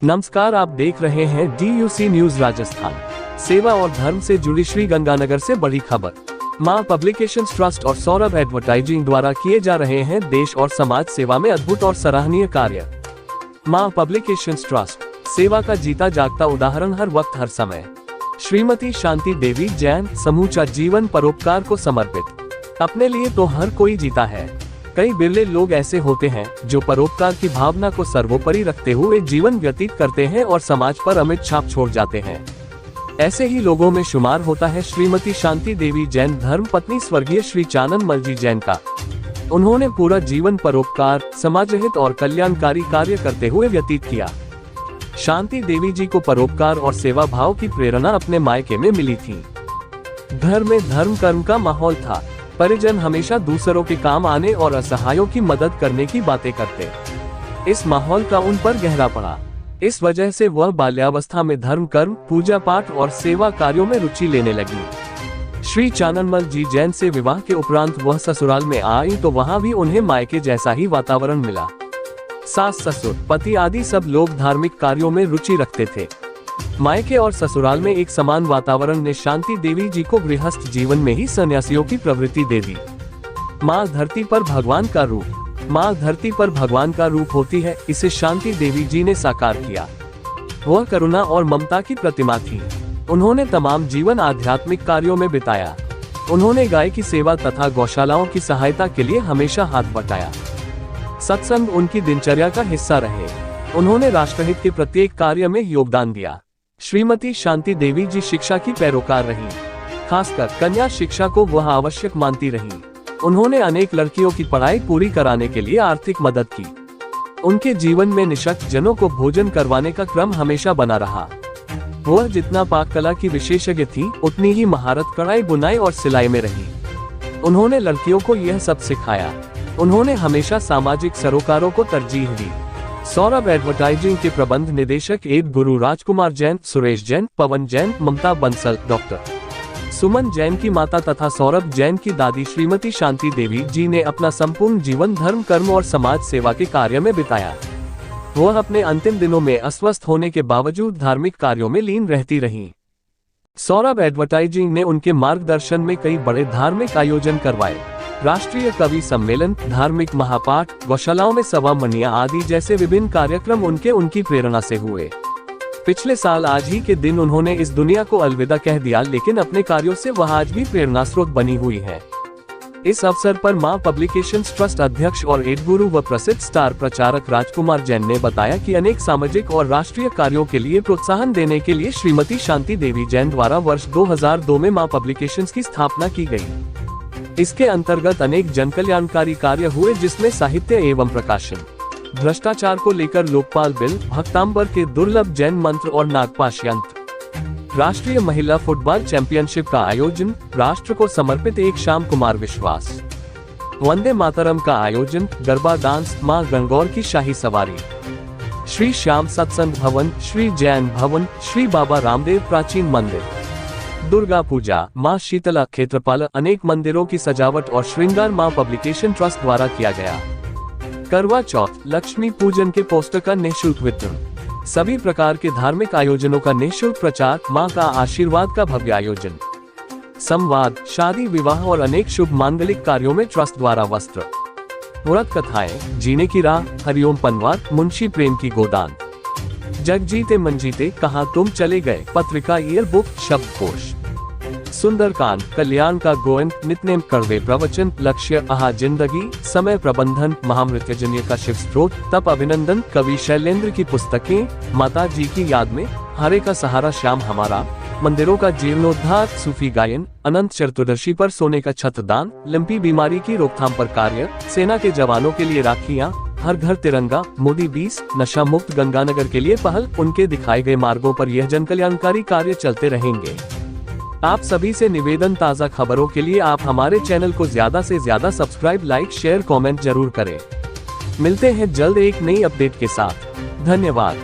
नमस्कार, आप देख रहे हैं DUC न्यूज राजस्थान। सेवा और धर्म से जुड़ी श्री गंगानगर से बड़ी खबर। मां पब्लिकेशंस ट्रस्ट और सौरभ एडवर्टाइजिंग द्वारा किए जा रहे हैं देश और समाज सेवा में अद्भुत और सराहनीय कार्य। मां पब्लिकेशंस ट्रस्ट सेवा का जीता जागता उदाहरण, हर वक्त हर समय। श्रीमती शांति देवी जैन समूचा जीवन परोपकार को समर्पित। अपने लिए तो हर कोई जीता है, कई बिरले लोग ऐसे होते हैं जो परोपकार की भावना को सर्वोपरि रखते हुए जीवन व्यतीत करते हैं और समाज पर अमिट छाप छोड़ जाते हैं। ऐसे ही लोगों में शुमार होता है श्रीमती शांति देवी जैन, धर्म पत्नी स्वर्गीय श्री चाननमल जी जैन का। उन्होंने पूरा जीवन परोपकार, समाजहित और कल्याणकारी कार्य करते हुए व्यतीत किया। शांति देवी जी को परोपकार और सेवा भाव की प्रेरणा अपने मायके में मिली थी। घर में धर्म कर्म का माहौल था। परिजन हमेशा दूसरों के काम आने और असहायों की मदद करने की बातें करते। इस माहौल का उन पर गहरा पड़ा। इस वजह से वह बाल्यावस्था में धर्म कर्म, पूजा पाठ और सेवा कार्यों में रुचि लेने लगी। श्री चाननमल जी जैन से विवाह के उपरांत वह ससुराल में आई तो वहां भी उन्हें मायके जैसा ही वातावरण मिला। सास ससुर, पति आदि सब लोग धार्मिक कार्यों में रुचि रखते थे। मायके और ससुराल में एक समान वातावरण ने शांति देवी जी को गृहस्थ जीवन में ही सन्यासियों की प्रवृत्ति दे दी। माँ धरती पर भगवान का रूप। माँ धरती पर भगवान का रूप होती है, इसे शांति देवी जी ने साकार किया। वह करुणा और ममता की प्रतिमा थी। उन्होंने तमाम जीवन आध्यात्मिक कार्यों में बिताया। उन्होंने गाय की सेवा तथा गौशालाओं की सहायता के लिए हमेशा हाथ बटाया। सत्संग उनकी दिनचर्या का हिस्सा रहे। उन्होंने राष्ट्रहित के प्रत्येक कार्य में योगदान दिया। श्रीमती शांति देवी जी शिक्षा की पैरोकार रही। खासकर कन्या शिक्षा को वह आवश्यक मानती रही। उन्होंने अनेक लड़कियों की पढ़ाई पूरी कराने के लिए आर्थिक मदद की। उनके जीवन में निशक्त जनों को भोजन करवाने का क्रम हमेशा बना रहा। वह जितना पाक कला की विशेषज्ञ थी, उतनी ही महारत कढ़ाई, बुनाई और सिलाई में रही। उन्होंने लड़कियों को यह सब सिखाया। उन्होंने हमेशा सामाजिक सरोकारों को तरजीह दी। सौरभ एडवर्टाइजिंग के प्रबंध निदेशक एड गुरु राजकुमार जैन, सुरेश जैन, पवन जैन, ममता बंसल, डॉक्टर सुमन जैन की माता तथा सौरभ जैन की दादी श्रीमती शांति देवी जी ने अपना संपूर्ण जीवन धर्म कर्म और समाज सेवा के कार्य में बिताया। वह अपने अंतिम दिनों में अस्वस्थ होने के बावजूद धार्मिक कार्यों में लीन रहती रहीं। सौरभ एडवर्टाइजिंग ने उनके मार्गदर्शन में कई बड़े धार्मिक आयोजन करवाए। राष्ट्रीय कवि सम्मेलन, धार्मिक महापाठ, गौशालाओं में सवा मनिया आदि जैसे विभिन्न कार्यक्रम उनकी प्रेरणा से हुए। पिछले साल आज ही के दिन उन्होंने इस दुनिया को अलविदा कह दिया, लेकिन अपने कार्यों से वह आज भी प्रेरणा स्रोत बनी हुई है। इस अवसर पर मां पब्लिकेशंस ट्रस्ट अध्यक्ष और एड गुरु व प्रसिद्ध स्टार प्रचारक राजकुमार जैन ने बताया कि अनेक सामाजिक और राष्ट्रीय कार्यों के लिए प्रोत्साहन देने के लिए श्रीमती शांति देवी जैन द्वारा वर्ष 2002 में मां पब्लिकेशंस की स्थापना की गई। इसके अंतर्गत अनेक जनकल्याणकारी कार्य हुए, जिसमें साहित्य एवं प्रकाशन, भ्रष्टाचार को लेकर लोकपाल बिल, भक्तांबर के दुर्लभ जैन मंत्र और नागपाश यंत्र, राष्ट्रीय महिला फुटबॉल चैंपियनशिप का आयोजन, राष्ट्र को समर्पित एक शाम कुमार विश्वास, वंदे मातरम का आयोजन, गरबा डांस, मां गंगौर की शाही सवारी, श्री श्याम सत्संग भवन, श्री जैन भवन, श्री बाबा रामदेव प्राचीन मंदिर, दुर्गा पूजा, मां शीतला क्षेत्रपाल, अनेक मंदिरों की सजावट और श्रृंगार मां पब्लिकेशन ट्रस्ट द्वारा किया गया। करवा चौथ, लक्ष्मी पूजन के पोस्टर का निःशुल्क वितरण, सभी प्रकार के धार्मिक आयोजनों का निःशुल्क प्रचार, मां का आशीर्वाद का भव्य आयोजन, संवाद, शादी विवाह और अनेक शुभ मांगलिक कार्यों में ट्रस्ट द्वारा वस्त्र, व्रत कथाएं, जीने की राह, हरिओम पनवार, मुंशी प्रेम की गोदान, जग जीते मन जीते, कहाँ तुम चले गए, पत्रिका, ईयर बुक, शब्दकोश, सुंदरकांड, कल्याण का गोयन, नित्यनेम, कड़वे प्रवचन, लक्ष्य, आहा जिंदगी, समय प्रबंधन, महामृत्युंजय का शिव स्त्रोत, तप अभिनंदन, कवि शैलेंद्र की पुस्तकें, माता जी की याद में, हरे का सहारा श्याम हमारा, मंदिरों का जीर्णोद्धार, सूफी गायन, अनंत चतुर्दशी पर सोने का छत्र दान, लंपी बीमारी की रोकथाम पर कार्य, सेना के जवानों के लिए राखियां, हर घर तिरंगा, मोदी 20, नशा मुक्त गंगानगर के लिए पहल। उनके दिखाए गए मार्गों पर यह जनकल्याणकारी कार्य चलते रहेंगे। आप सभी से निवेदन, ताज़ा खबरों के लिए आप हमारे चैनल को ज्यादा से ज्यादा सब्सक्राइब, लाइक, शेयर, कमेंट जरूर करें। मिलते हैं जल्द एक नई अपडेट के साथ। धन्यवाद।